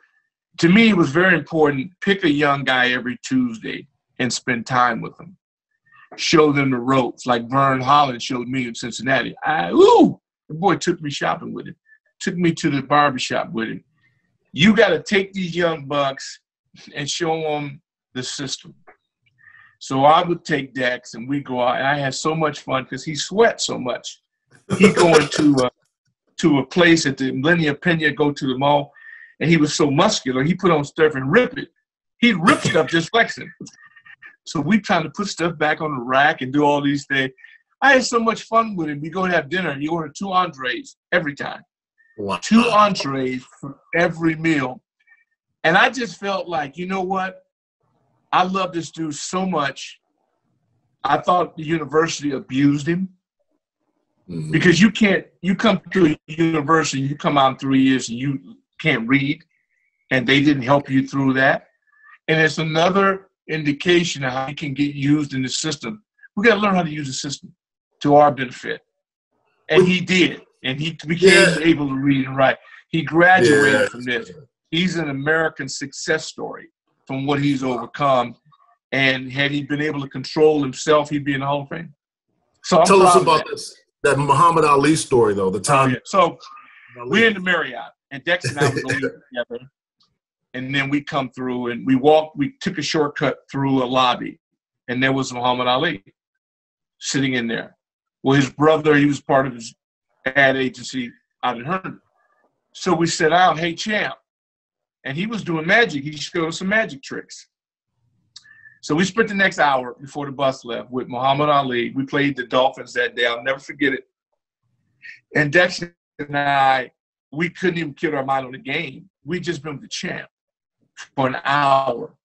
B: To me, it was very important, pick a young guy every Tuesday and spend time with them. Show them the ropes, like Vern Holland showed me in Cincinnati. The boy took me shopping with him, took me to the barbershop with him. You got to take these young bucks and show them the system. So I would take Dex and we go out, and I had so much fun because he sweat so much. He going to a place at the Millennium Pena, go to the mall, and he was so muscular, he put on stuff and rip it. He'd rip stuff just flexing. So we trying to put stuff back on the rack and do all these things. I had so much fun with him. We go to have dinner, and he ordered 2 entrees every time.
A: Wow.
B: 2 entrees for every meal. And I just felt like, you know what? I love this dude so much. I thought the university abused him. Mm-hmm. Because you come to a university, you come out in 3 years and you can't read, and they didn't help you through that. And it's another indication of how you can get used in the system. We got to learn how to use the system to our benefit. And he did. And he became able to read and write. He graduated from this. He's an American success story from what he's overcome. And had he been able to control himself, he'd be in the Hall of Fame. So
A: tell us about that Muhammad Ali story, though. The time.
B: So we're in the Marriott, and Dex and I were going together. And then we come through, and we took a shortcut through a lobby, and there was Muhammad Ali sitting in there. Well, his brother, he was part of his ad agency out in Herndon. So we said, hey, champ. And he was doing magic. He showed us some magic tricks. So we spent the next hour before the bus left with Muhammad Ali. We played the Dolphins that day. I'll never forget it. And Dexter and I, we couldn't even get our mind on the game. We just been with the champ for an hour,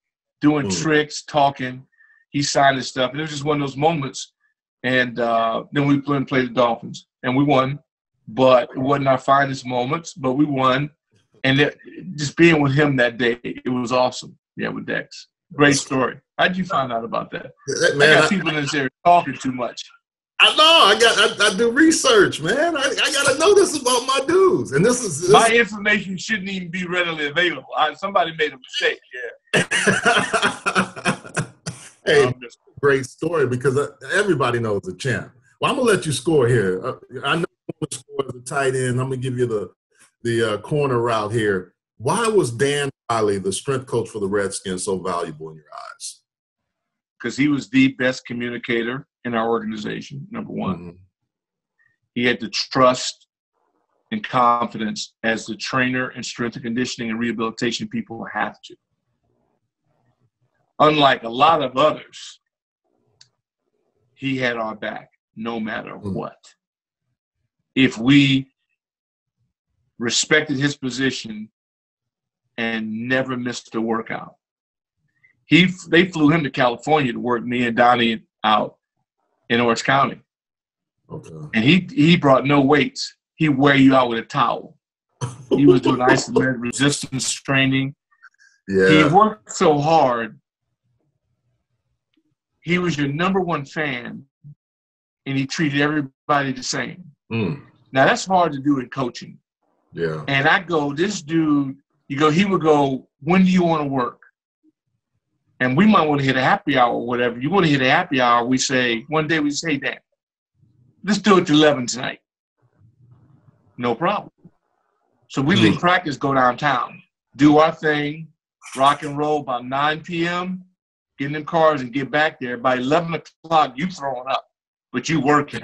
B: doing tricks, talking. He signed his stuff. And it was just one of those moments. And then we played the Dolphins. And we won. But it wasn't our finest moments, but we won. And just being with him that day, it was awesome. Yeah, with Dex. Great story. How'd you find out about that? Man, I got people in there talking too much.
A: I know. I do research, man. I got to know this about my dudes. And this
B: my information shouldn't even be readily available. Somebody made a mistake. Yeah.
A: Hey, great story because everybody knows the champ. Well, I'm gonna let you score here. I know you score as a tight end. I'm gonna give you the corner route here. Why was Dan Riley, the strength coach for the Redskins, so valuable in your eyes?
B: Because he was the best communicator in our organization, number one. Mm-hmm. He had the trust and confidence as the trainer and strength and conditioning and rehabilitation people have to. Unlike a lot of others, he had our back no matter what. If we respected his position and never missed a workout. They flew him to California to work me and Donnie out in Orange County. Okay. And he brought no weights. He'd wear you out with a towel. He was doing isometric resistance training. Yeah. He worked so hard. He was your number one fan, and he treated everybody the same. Now, that's hard to do in coaching.
A: Yeah.
B: And I go, this dude, he would go, when do you want to work? And we might want to hit a happy hour or whatever. You want to hit a happy hour, one day we say, Dan, let's do it to 11 tonight. No problem. So we leave practice, go downtown, do our thing, rock and roll about 9 p.m., get in them cars and get back there. By 11 o'clock, you throwing up, but you working.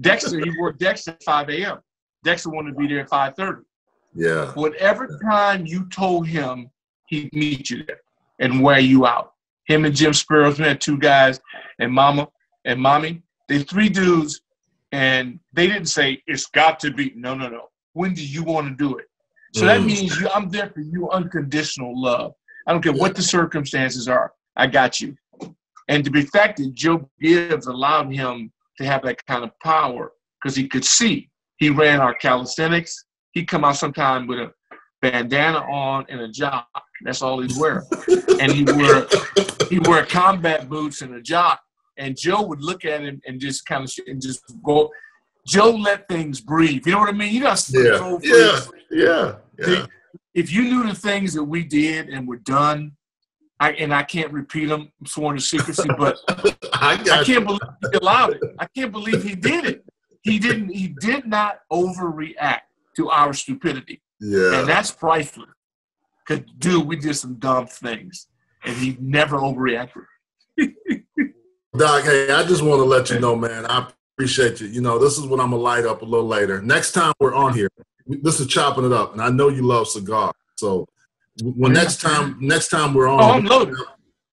B: Dexter, he worked Dexter at 5 a.m. Dexter wanted to be there at 5:30.
A: Yeah.
B: Whatever time you told him, he'd meet you there and wear you out. Him and Jim Sparrows, man, 2 guys, and Mama and Mommy, they 3 dudes, and they didn't say, it's got to be. No. When do you want to do it? So that means I'm there for you, unconditional love. I don't care what the circumstances are. I got you. And the fact that Joe Gibbs allowed him to have that kind of power because he could see. He ran our calisthenics. He'd come out sometime with a bandana on and a jock. That's all he'd wear. And he'd wear combat boots and a jock. And Joe would look at him and just kind of just go. Joe let things breathe. You know what I mean? You got to
A: Yeah.
B: If you knew the things that we did and were done, I can't repeat them. I'm sworn to secrecy, but I can't believe he allowed it. I can't believe he did it. He did not overreact to our stupidity.
A: Yeah.
B: And that's priceless. Because, dude, we did some dumb things, and he never overreacted.
A: Doc, hey, I just want to let you know, man, I appreciate you. You know, this is what I'm going to light up a little later. Next time we're on here, this is chopping it up, and I know you love cigars. So next time we're on.
B: Oh, I'm loaded.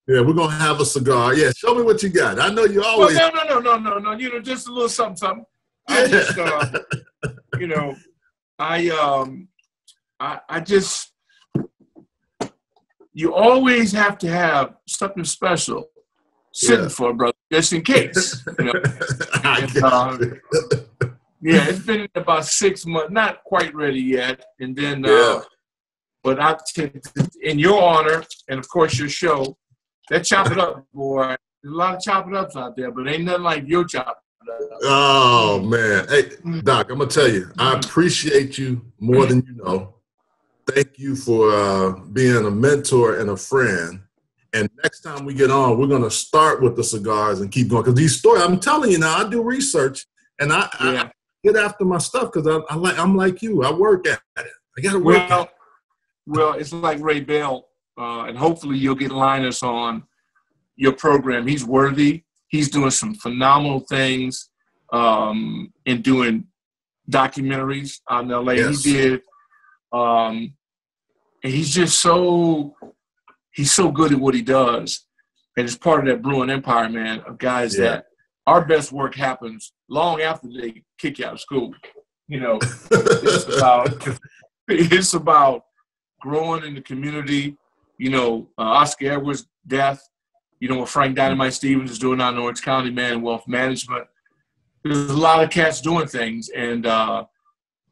A: Yeah, we're going to have a cigar. Yeah, show me what you got. I know you always.
B: Well, no. You know, just a little something. I just, you know, I just, you always have to have something special sitting for a brother, just in case. You know? Yeah, it's been about 6 months, not quite ready yet. And then, but in your honor, and of course your show, that Chop It Up, boy, there's a lot of Chop It Ups out there, but ain't nothing like your Chop It Up.
A: Oh, man. Hey, Doc, I'm going to tell you, I appreciate you more than you know. Thank you for being a mentor and a friend. And next time we get on, we're going to start with the cigars and keep going. Because these stories, I'm telling you now, I do research, and I get after my stuff because I'm like you. I work at it. I got to work at it.
B: Well, it's like Ray Bell, and hopefully you'll get Linus on your program. He's worthy. He's doing some phenomenal things in doing documentaries out in L.A. Yes. He did. And he's just he's so good at what he does. And it's part of that brewing empire, man, of guys that our best work happens long after they kick you out of school. You know, it's about growing in the community. You know, Oscar Edwards' death, you know, what Frank Dynamite Stevens is doing out in Orange County, man, in wealth management. There's a lot of cats doing things, and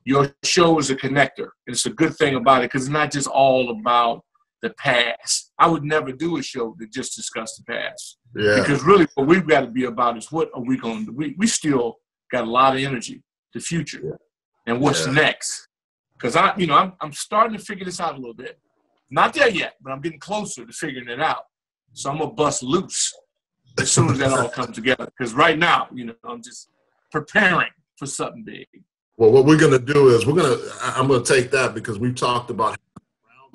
B: your show is a connector. And it's a good thing about it because it's not just all about the past. I would never do a show that just discuss the past. Yeah. Because really what we've got to be about is what are we going to do? We still got a lot of energy, the future, and what's next. Because I'm starting to figure this out a little bit. Not there yet, but I'm getting closer to figuring it out. So I'm going to bust loose as soon as that all comes together. Because right now, you know, I'm just preparing for something big.
A: Well, what we're going to do is I'm going to take that because we've talked about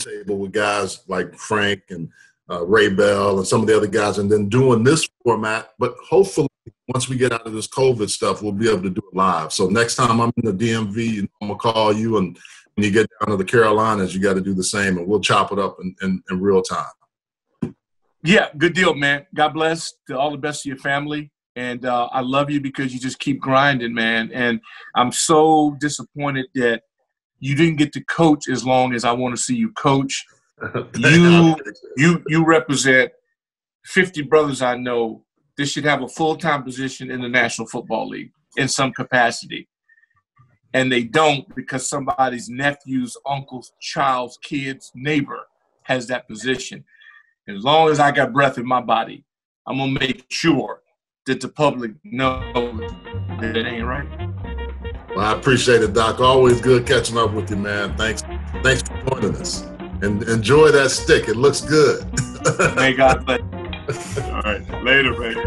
A: roundtable with guys like Frank and Ray Bell and some of the other guys, and then doing this format. But hopefully, once we get out of this COVID stuff, we'll be able to do it live. So next time I'm in the DMV, I'm going to call you, and when you get down to the Carolinas, you got to do the same, and we'll chop it up in real time.
B: Yeah, good deal, man. God bless. All the best to your family. And I love you because you just keep grinding, man. And I'm so disappointed that you didn't get to coach as long as I want to see you coach. You represent 50 brothers I know that should have a full-time position in the National Football League in some capacity. And they don't because somebody's nephew's, uncle's, child's, kid's, neighbor has that position. As long as I got breath in my body, I'm going to make sure that the public knows that it ain't right.
A: Well, I appreciate it, Doc. Always good catching up with you, man. Thanks for joining us. And enjoy that stick. It looks good.
B: May God bless. All right. Later, baby.